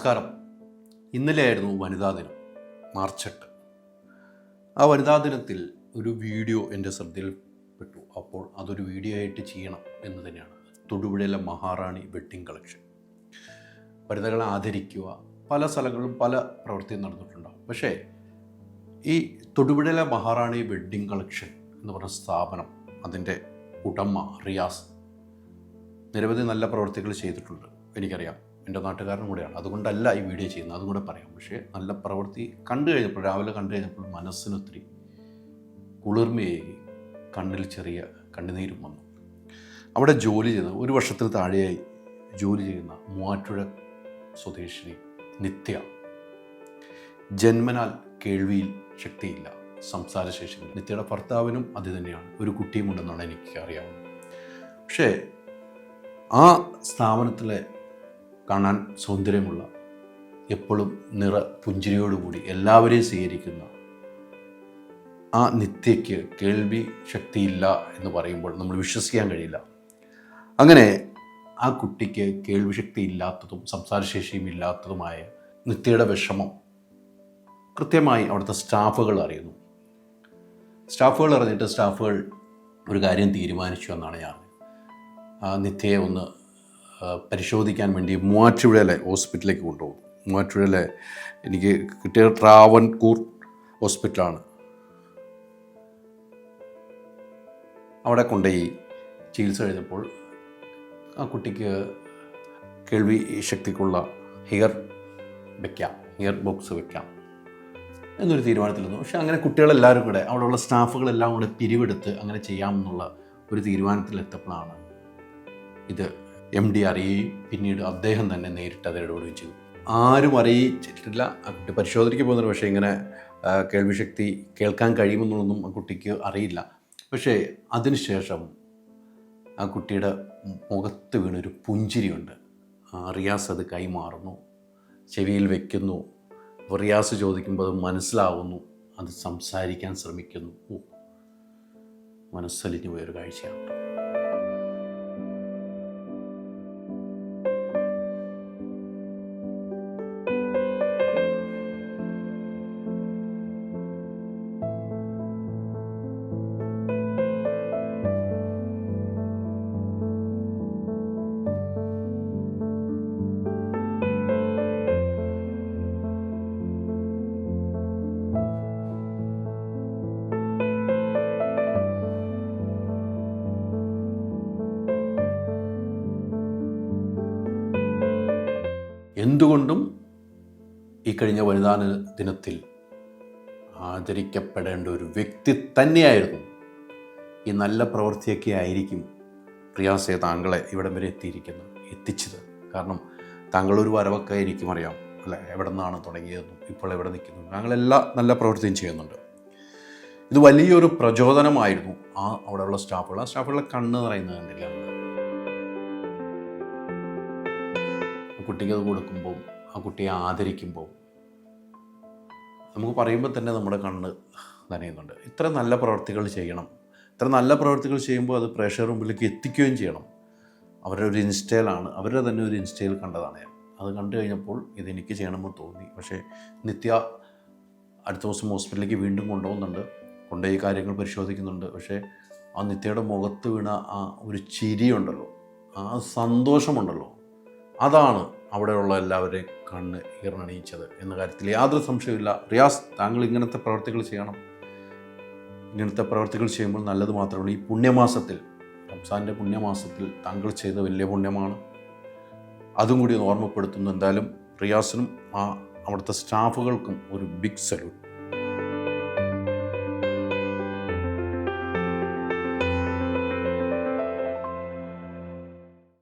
നമസ്കാരം. ഇന്നലെയായിരുന്നു വനിതാ ദിനം, മാർച്ച് 8. ആ വനിതാ ദിനത്തിൽ ഒരു വീഡിയോ എൻ്റെ ശ്രദ്ധയിൽപ്പെട്ടു. അപ്പോൾ അതൊരു വീഡിയോ ആയിട്ട് ചെയ്യണം എന്ന് തന്നെയാണ്. തൊടുപുഴയിലെ മഹാറാണി വെഡ്ഡിംഗ് കളക്ഷൻ. വനിതകളെ ആദരിക്കുക, പല സ്ഥലങ്ങളിലും പല പ്രവൃത്തിയും നടന്നിട്ടുണ്ടാകും. പക്ഷേ ഈ തൊടുപുഴയിലെ മഹാറാണി വെഡ്ഡിംഗ് കളക്ഷൻ എന്ന് പറഞ്ഞ സ്ഥാപനം, അതിൻ്റെ ഉടമ റിയാസ് നിരവധി നല്ല പ്രവൃത്തികൾ ചെയ്തിട്ടുണ്ട്. എനിക്കറിയാം, എൻ്റെ നാട്ടുകാരനും കൂടെയാണ്. അതുകൊണ്ടല്ല ഈ വീഡിയോ ചെയ്യുന്നത്, അതും കൂടെ പറയാം. പക്ഷേ നല്ല പ്രവൃത്തി രാവിലെ കണ്ടു കഴിഞ്ഞപ്പോൾ മനസ്സിനൊത്തിരി കുളിർമയേകി, കണ്ണിൽ ചെറിയ കണ്ണുനീരും വന്നു. അവിടെ ജോലി ചെയ്യുന്ന, 1 വർഷത്തിന് താഴെയായി ജോലി ചെയ്യുന്ന മൂവാറ്റുപുഴ സ്വദേശിനി നിത്യ, ജന്മനാൽ കേൾവിയിൽ ശക്തിയില്ല, സംസാരശേഷിയില്ല. നിത്യയുടെ ഭർത്താവിനും അത് തന്നെയാണ്. ഒരു കുട്ടിയുമുണ്ടെന്നാണ് എനിക്ക് അറിയാവുന്നത്. പക്ഷേ ആ സ്ഥാപനത്തിലെ കാണാൻ സൗന്ദര്യമുള്ള, എപ്പോഴും പുഞ്ചിരിയോടുകൂടി എല്ലാവരെയും സ്വീകരിക്കുന്ന ആ നിത്യയ്ക്ക് കേൾവി ശക്തിയില്ല എന്ന് പറയുമ്പോൾ നമ്മൾ വിശ്വസിക്കാൻ കഴിയില്ല. അങ്ങനെ ആ കുട്ടിക്ക് കേൾവി ശക്തി ഇല്ലാത്തതും സംസാരശേഷിയും ഇല്ലാത്തതുമായ നിത്യയുടെ വിഷമം കൃത്യമായി അവിടുത്തെ സ്റ്റാഫുകൾ അറിയുന്നു. സ്റ്റാഫുകൾ ഒരു കാര്യം തീരുമാനിച്ചു എന്നാണ് ഞാൻ നിത്യയെ ഒന്ന് പരിശോധിക്കാൻ വേണ്ടി മൂവാറ്റുപുഴയിലെ ഹോസ്പിറ്റലിലേക്ക് കൊണ്ടുപോകും. മൂവാറ്റുപുഴയിലെ എനിക്ക് കിട്ടിയ ട്രാവൻകൂർ ഹോസ്പിറ്റലാണ്. അവിടെ കൊണ്ടുപോയി ചികിത്സ കഴിഞ്ഞപ്പോൾ ആ കുട്ടിക്ക് കേൾവി ശക്തിക്കുള്ള ഹിയർ ബോക്സ് വെക്കാം എന്നൊരു തീരുമാനത്തിലിരുന്നു. പക്ഷേ അങ്ങനെ കുട്ടികളെല്ലാവരും കൂടെ, അവിടെയുള്ള സ്റ്റാഫുകളെല്ലാം കൂടെ പിരിവെടുത്ത് അങ്ങനെ ചെയ്യാമെന്നുള്ള ഒരു തീരുമാനത്തിലെത്തപ്പോഴാണ് ഇത് MD അറിയുകയും പിന്നീട് അദ്ദേഹം തന്നെ നേരിട്ട് അത് ഇടപെടുകയും ചെയ്തു. ആരും അറിയിച്ചിട്ടില്ല. ആ കുട്ടി പരിശോധനയ്ക്ക് പോകുന്നത്. പക്ഷേ ഇങ്ങനെ കേൾവി ശക്തി കേൾക്കാൻ കഴിയുമെന്നുള്ളതൊന്നും ആ കുട്ടിക്ക് അറിയില്ല. പക്ഷേ അതിനുശേഷം ആ കുട്ടിയുടെ മുഖത്ത് വീണൊരു പുഞ്ചിരിയുണ്ട്. റിയാസ് അത് കൈമാറുന്നു, ചെവിയിൽ വയ്ക്കുന്നു. റിയാസ് ചോദിക്കുമ്പോൾ അത് മനസ്സിലാവുന്നു, അത് സംസാരിക്കാൻ ശ്രമിക്കുന്നു. മനസ്സലിഞ്ഞു പോയൊരു കാഴ്ചയാണ്. എന്തുകൊണ്ടും ഈ കഴിഞ്ഞ വനിതാ ദിനത്തിൽ ആദരിക്കപ്പെടേണ്ട ഒരു വ്യക്തി തന്നെയായിരുന്നു. ഈ നല്ല പ്രവൃത്തിയൊക്കെ ആയിരിക്കും റിയാസെ താങ്കളെ ഇവിടം വരെ എത്തിച്ചത്. കാരണം താങ്കളൊരു വരവൊക്കെ എനിക്കും അറിയാം, അല്ലേ? എവിടെ നിന്നാണ് തുടങ്ങിയതെന്നും ഇപ്പോൾ എവിടെ നിൽക്കുന്നു. താങ്കളെല്ലാ നല്ല പ്രവൃത്തിയും ചെയ്യുന്നുണ്ട്. ഇത് വലിയൊരു പ്രചോദനമായിരുന്നു അവിടെയുള്ള സ്റ്റാഫുകളെ കണ്ണ് നിറയുന്നത് കണ്ടില്ല. കുട്ടിക്ക് അത് കൊടുക്കുമ്പോൾ, ആ കുട്ടിയെ ആദരിക്കുമ്പോൾ നമുക്ക് പറയുമ്പോൾ തന്നെ നമ്മുടെ കണ്ണ് നനയുന്നുണ്ട്. ഇത്ര നല്ല പ്രവർത്തികൾ ചെയ്യണം. ഇത്ര നല്ല പ്രവർത്തികൾ ചെയ്യുമ്പോൾ അത് പ്രേക്ഷകരുടെ മുമ്പിലേക്ക് എത്തിക്കുകയും ചെയ്യണം. അവരുടെ ഒരു അവരുടെ തന്നെ ഒരു ഇൻസ്റ്റയിൽ കണ്ടതാണ് ഞാൻ. അത് കണ്ടു കഴിഞ്ഞപ്പോൾ ഇതെനിക്ക് ചെയ്യണമെന്ന് തോന്നി. പക്ഷേ നിത്യ അടുത്ത ദിവസം ഹോസ്പിറ്റലിലേക്ക് വീണ്ടും കൊണ്ടുപോയി കാര്യങ്ങൾ പരിശോധിക്കുന്നുണ്ട്. പക്ഷേ ആ നിത്യയുടെ മുഖത്ത് വീണ ആ ഒരു ചിരിയുണ്ടല്ലോ, ആ സന്തോഷമുണ്ടല്ലോ, അതാണ് അവിടെയുള്ള എല്ലാവരെയും കണ്ണ് ഈർണണിയിച്ചത് എന്ന കാര്യത്തിൽ യാതൊരു സംശയമില്ല. റിയാസ്, താങ്കൾ ഇങ്ങനത്തെ പ്രവർത്തികൾ ചെയ്യണം. ഇങ്ങനത്തെ പ്രവർത്തികൾ ചെയ്യുമ്പോൾ നല്ലത് മാത്രമല്ല. ഈ പുണ്യമാസത്തിൽ, റംസാൻ്റെ പുണ്യമാസത്തിൽ താങ്കൾ ചെയ്ത വലിയ പുണ്യമാണ്. അതും കൂടി ഓർമ്മപ്പെടുത്തുന്നു. എന്തായാലും റിയാസിനും അവിടുത്തെ സ്റ്റാഫുകൾക്കും ഒരു ബിഗ് സല്യൂട്ട്.